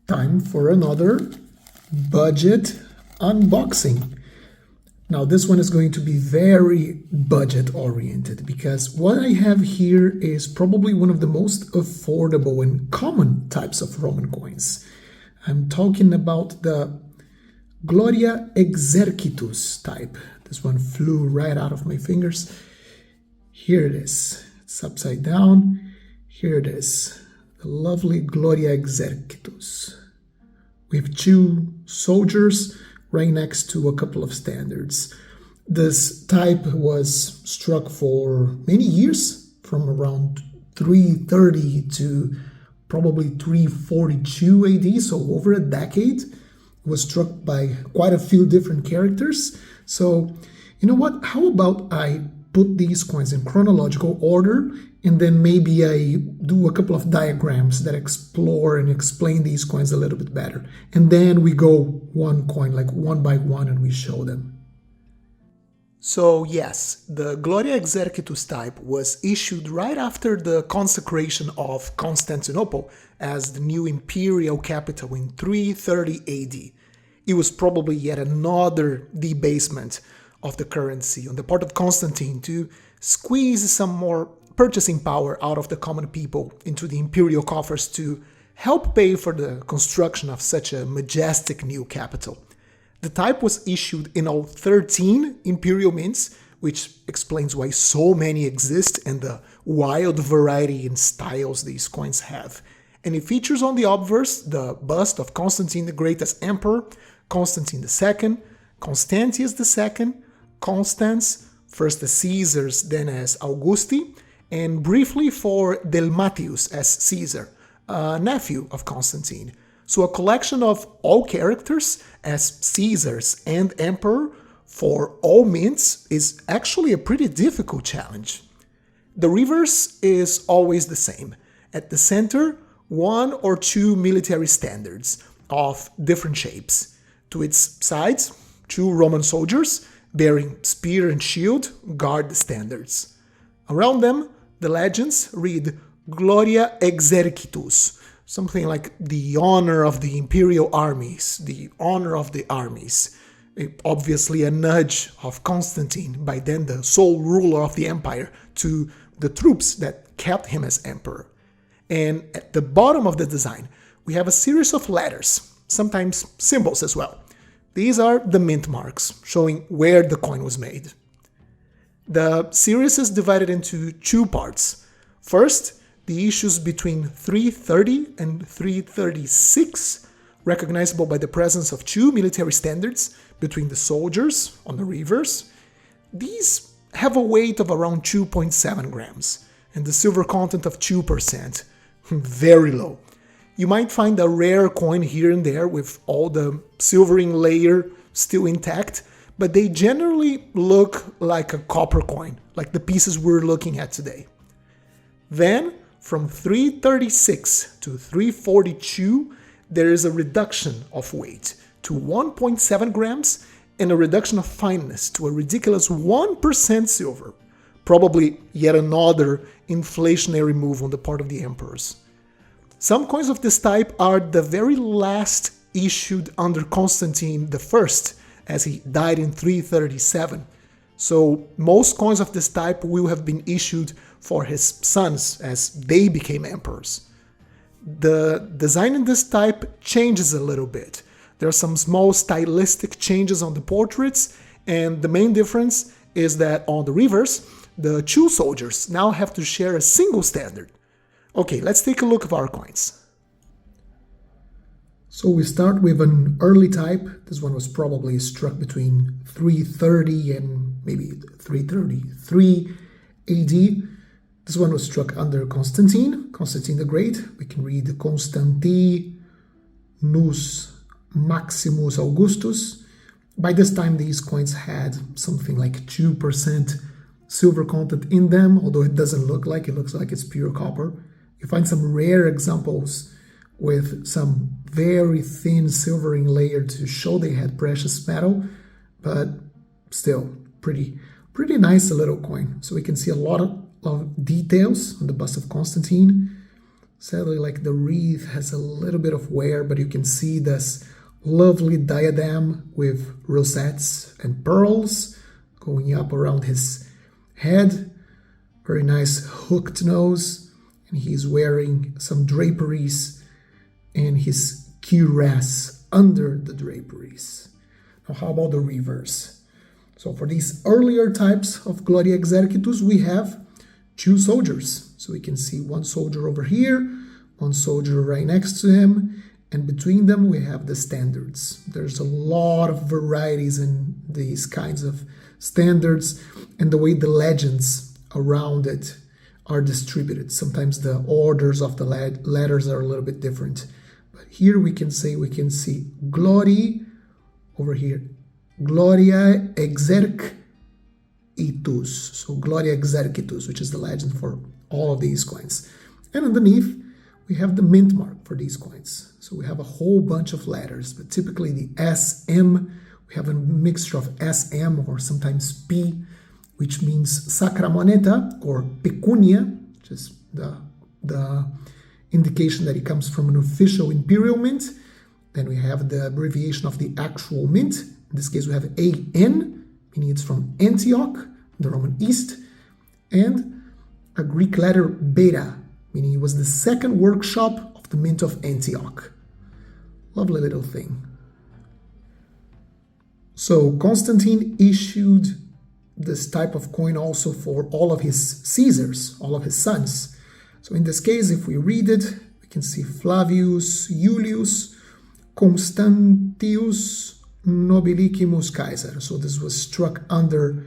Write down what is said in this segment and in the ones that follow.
Time for another budget unboxing. Now this one is going to be very budget oriented because what I have here is probably one of the most affordable and common types of Roman coins. I'm talking about the GLORIA EXERCITUS type. This one flew right out of my fingers. Here it is. It's upside down. Here it is. The lovely GLORIA EXERCITUS. With two soldiers right next to a couple of standards. This type was struck for many years, from around 330 to probably 342 AD, so over a decade. It was struck by quite a few different characters. So, you know what? How about I put these coins in chronological order, and then maybe I do a couple of diagrams that explore and explain these coins a little bit better. And then we go one coin, like one by one, and we show them. So yes, the GLORIA EXERCITUS type was issued right after the consecration of Constantinople as the new imperial capital in 330 AD. It was probably yet another debasement of the currency on the part of Constantine to squeeze some more purchasing power out of the common people into the imperial coffers to help pay for the construction of such a majestic new capital. The type was issued in all 13 imperial mints, which explains why so many exist and the wild variety in styles these coins have. And it features on the obverse the bust of Constantine the Great as emperor, Constantine II, Constantius II, Constans, first as Caesars, then as Augusti, and briefly for Delmatius as Caesar, a nephew of Constantine. So a collection of all characters as Caesars and emperor for all mints is actually a pretty difficult challenge. The reverse is always the same. At the center, one or two military standards of different shapes. To its sides, two Roman soldiers bearing spear and shield guard the standards. Around them, the legends read GLORIA EXERCITUS, something like the honor of the imperial armies, the honor of the armies. Obviously a nudge of Constantine, by then the sole ruler of the empire, to the troops that kept him as emperor. And at the bottom of the design, we have a series of letters, sometimes symbols as well. These are the mint marks, showing where the coin was made. The series is divided into two parts. First, the issues between 330 and 336, recognizable by the presence of two military standards between the soldiers on the reverse. These have a weight of around 2.7 grams and the silver content of 2%, very low. You might find a rare coin here and there with all the silvering layer still intact, but they generally look like a copper coin, like the pieces we're looking at today. Then, from 336 to 342, there is a reduction of weight to 1.7 grams and a reduction of fineness to a ridiculous 1% silver. Probably yet another inflationary move on the part of the emperors. Some coins of this type are the very last issued under Constantine I, as he died in 337. So most coins of this type will have been issued for his sons as they became emperors. The design in this type changes a little bit. There are some small stylistic changes on the portraits, and the main difference is that on the reverse, the two soldiers now have to share a single standard. Okay, let's take a look at our coins. So we start with an early type. This one was probably struck between 330 and maybe 333 AD. This one was struck under Constantine the Great. We can read Constantine Maximus Augustus. By this time, these coins had something like 2% silver content in them, although it doesn't look like it looks like it's pure copper. You find some rare examples with some very thin silvering layer to show they had precious metal, but still pretty nice little coin. So we can see a lot of details on the bust of Constantine, Sadly, like the wreath has a little bit of wear, but you can see this lovely diadem with rosettes and pearls going up around his head. Very nice hooked nose, and he's wearing some draperies and his cuirass under the draperies. Now, how about the reverse? So for these earlier types of Gloria Exercitus, we have two soldiers. So we can see one soldier over here, one soldier right next to him, and between them we have the standards. There's a lot of varieties in these kinds of standards and the way the legends around it are distributed. Sometimes the orders of the letters are a little bit different. But here we can see Gloria over here. Gloria Exercitus. So Gloria Exercitus, which is the legend for all of these coins. And underneath, we have the mint mark for these coins. So we have a whole bunch of letters, but typically the SM, we have a mixture of SM or sometimes P, which means sacra moneta or pecunia, which is the indication that it comes from an official imperial mint. Then we have the abbreviation of the actual mint. In this case, we have AN, meaning it's from Antioch, the Roman East, and a Greek letter beta, meaning it was the second workshop of the mint of Antioch. Lovely little thing. So Constantine issued this type of coin also for all of his Caesars, all of his sons. So in this case, if we read it, we can see Flavius, Julius, Constantius, Nobilicimus Caesar. So this was struck under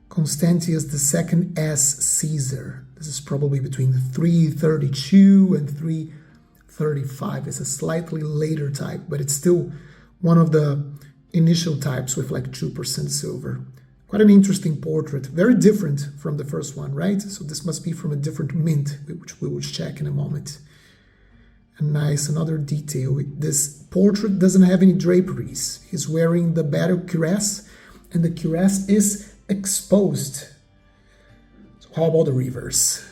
Constantius II as Caesar. This is probably between 332 and 335. It's a slightly later type, but it's still one of the initial types with like 2% silver. Quite an interesting portrait, very different from the first one, right? So this must be from a different mint, which we will check in a moment. And nice, another detail, this portrait doesn't have any draperies. He's wearing the battle cuirass, and the cuirass is exposed. So how about the reverse?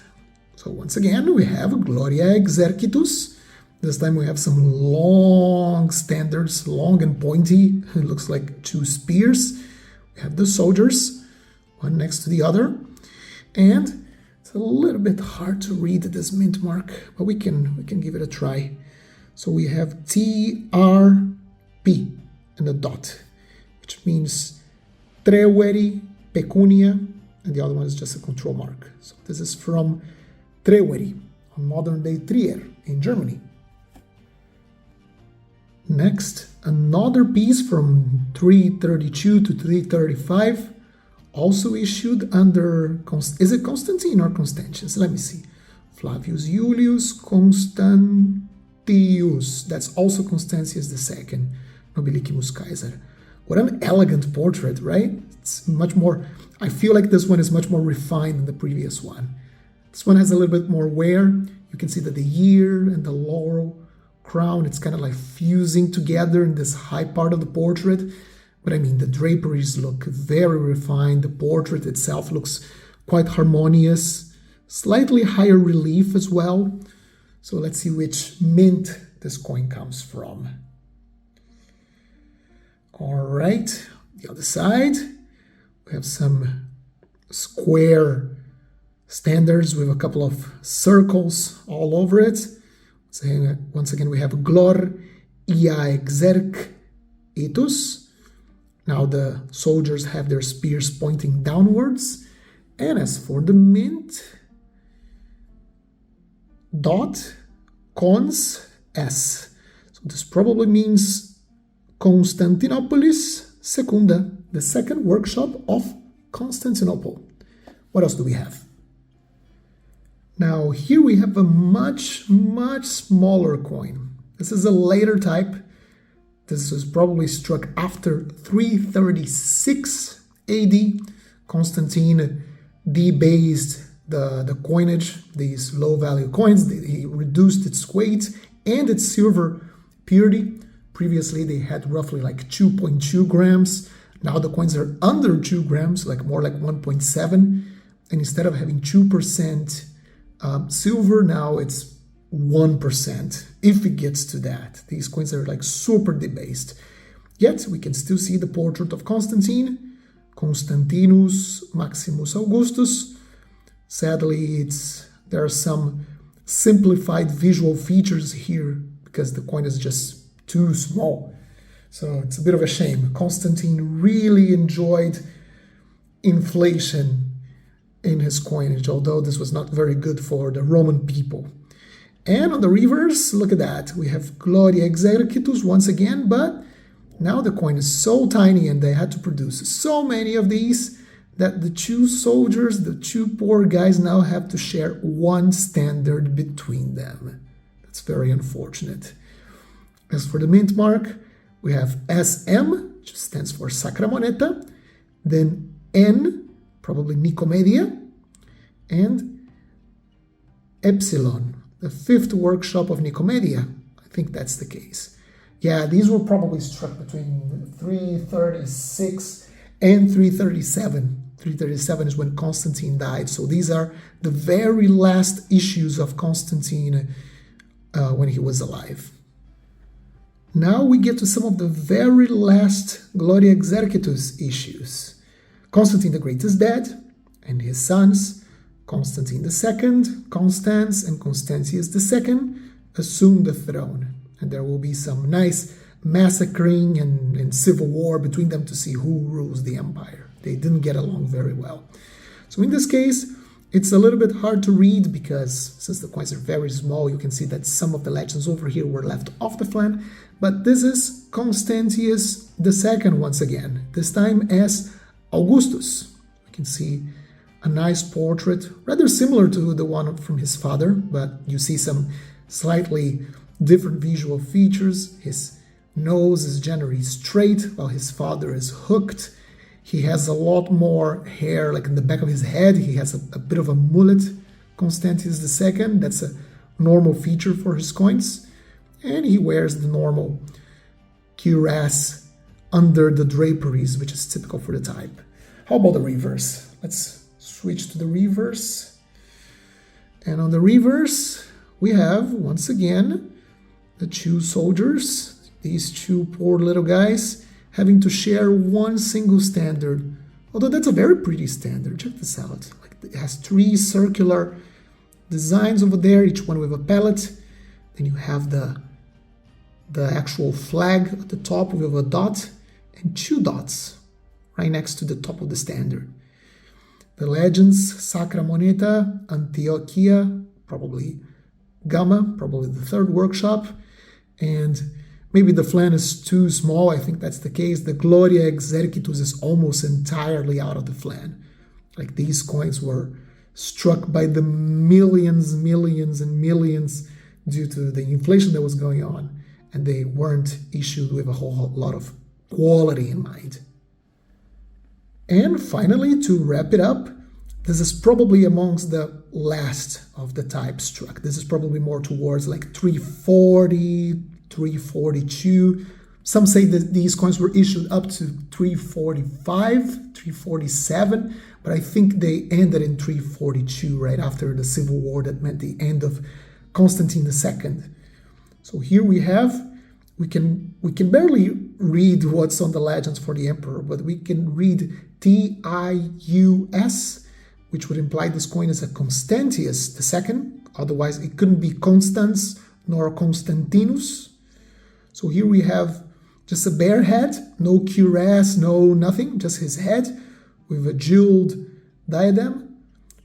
So once again, we have Gloria Exercitus. This time we have some long standards, long and pointy. It looks like two spears. We have the soldiers, one next to the other. And it's a little bit hard to read this mint mark, but we can give it a try. So we have TRP and a dot, which means Treweri, Pecunia, and the other one is just a control mark. So this is from Treweri, on modern-day Trier in Germany. Next, another piece from 332 to 335, also issued under, is it Constantine or Constantius? Let me see. Flavius Julius Constantius. That's also Constantius II, Nobilicimus Caesar. What an elegant portrait, right? It's much more, I feel like this one is much more refined than the previous one. This one has a little bit more wear. You can see that the year and the laurel crown, it's kind of like fusing together in this high part of the portrait. But I mean, the draperies look very refined. The portrait itself looks quite harmonious, slightly higher relief as well. So let's see which mint this coin comes from. All right, the other side, we have some square standards with a couple of circles all over it. Once again, we have Gloria Exercitus. Now the soldiers have their spears pointing downwards. And as for the mint, dot, cons, S. So this probably means Constantinopolis Secunda, the second workshop of Constantinople. What else do we have? Now here we have a much smaller coin. This is a later type. This was probably struck after 336 AD. Constantine debased the coinage, these low-value coins. He reduced its weight and its silver purity. Previously, they had roughly like 2.2 grams. Now the coins are under 2 grams, like more like 1.7. And instead of having 2% silver, now it's 1%, if it gets to that. These coins are like super debased. Yet we can still see the portrait of Constantine, Constantinus Maximus Augustus. Sadly, there are some simplified visual features here because the coin is just too small. So it's a bit of a shame. Constantine really enjoyed inflation in his coinage, although this was not very good for the Roman people. And on the reverse, look at that. We have GLORIA EXERCITUS once again, but now the coin is so tiny and they had to produce so many of these that the two soldiers, the two poor guys, now have to share one standard between them. That's very unfortunate. As for the mint mark, we have SM, which stands for Sacra Moneta, then N, probably Nicomedia, and Epsilon, the fifth workshop of Nicomedia. I think that's the case. Yeah, these were probably struck between 336 and 337. 337 is when Constantine died. So these are the very last issues of Constantine when he was alive. Now we get to some of the very last GLORIA EXERCITUS issues. Constantine the Great is dead, and his sons, Constantine II, Constans, and Constantius II, assume the throne. And there will be some nice massacring and civil war between them to see who rules the empire. They didn't get along very well. So in this case, it's a little bit hard to read because since the coins are very small, you can see that some of the legends over here were left off the flan. But this is Constantius II once again, this time as Augustus. You can see a nice portrait, rather similar to the one from his father, but you see some slightly different visual features. His nose is generally straight, while his father is hooked. He has a lot more hair, like in the back of his head. He has a bit of a mullet, Constantius II. That's a normal feature for his coins. And he wears the normal cuirass under the draperies, which is typical for the type. How about the reverse? Let's switch to the reverse. And on the reverse, we have, once again, the two soldiers, these two poor little guys, having to share one single standard. Although that's a very pretty standard. Check this out. Like, it has three circular designs over there, each one with a palette. Then you have the actual flag at the top with a dot and two dots right next to the top of the standard. The legends, Sacra Moneta, Antiochia, probably Gamma, probably the third workshop, and maybe the flan is too small. I think that's the case. The GLORIA EXERCITUS is almost entirely out of the flan. Like, these coins were struck by the millions and millions due to the inflation that was going on, and they weren't issued with a whole lot of quality in mind. And finally, to wrap it up, this is probably amongst the last of the type struck. This is probably more towards like 340, 342. Some say that these coins were issued up to 345, 347, but I think they ended in 342 right after the Civil War that meant the end of Constantine II. So here we can barely read what's on the legends for the emperor, but we can read TIUS, which would imply this coin is a Constantius II. Otherwise, it couldn't be Constans nor Constantinus. So here we have just a bare head, no cuirass, no nothing, just his head with a jeweled diadem.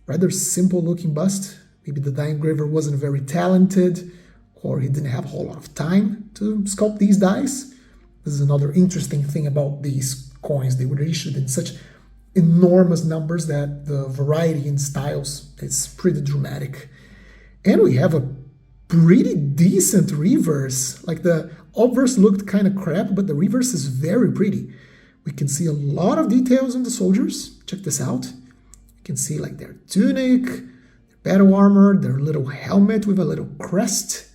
Rather simple looking bust. Maybe the die engraver wasn't very talented, or he didn't have a whole lot of time to sculpt these dies. This is another interesting thing about these coins. They were issued in such enormous numbers that the variety in styles is pretty dramatic. And we have a pretty decent reverse. Like, the obverse looked kind of crap, but the reverse is very pretty. We can see a lot of details on the soldiers. Check this out. You can see like their tunic, their battle armor, their little helmet with a little crest,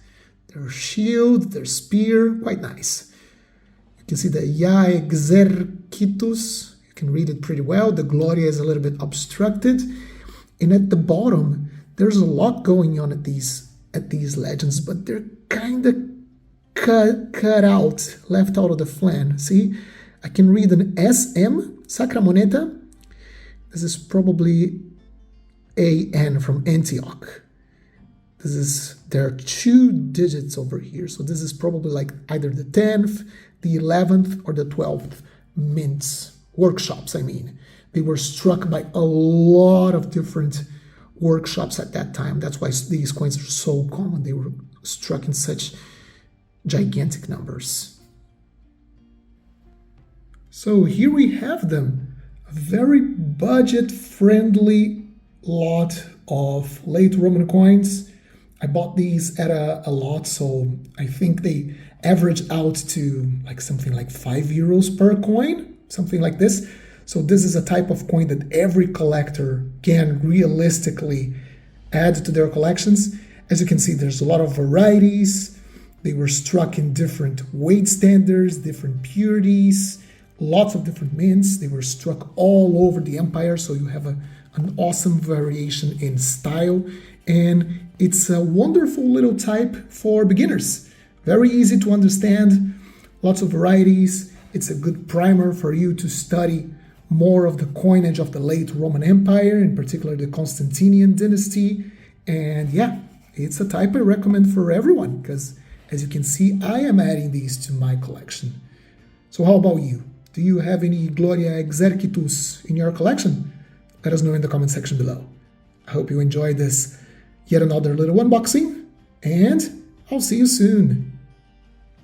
their shield, their spear, quite nice. You can see the Ja Exercitus. You can read it pretty well. The Gloria is a little bit obstructed. And at the bottom, there's a lot going on at these at these legends, but they're kind of cut out, left out of the flan. See, I can read an SM, Sacra Moneta. This is probably AN from Antioch. There are 2 digits over here, so this is probably like either the 10th, the 11th, or the 12th mints, workshops, I mean. They were struck by a lot of different workshops at that time. That's why these coins are so common. They were struck in such gigantic numbers. So here we have them, a very budget-friendly lot of late Roman coins. I bought these at a lot, so I think they average out to like something like €5 per coin, something like this. So this is a type of coin that every collector can realistically add to their collections. As you can see, there's a lot of varieties. They were struck in different weight standards, different purities, lots of different mints. They were struck all over the empire, so you have an awesome variation in style. And it's a wonderful little type for beginners. Very easy to understand, lots of varieties. It's a good primer for you to study more of the coinage of the late Roman Empire, in particular the Constantinian dynasty. And yeah, it's a type I recommend for everyone because, as you can see, I am adding these to my collection. So how about you? Do you have any GLORIA EXERCITUS in your collection? Let us know in the comment section below. I hope you enjoyed this yet another little unboxing, and I'll see you soon.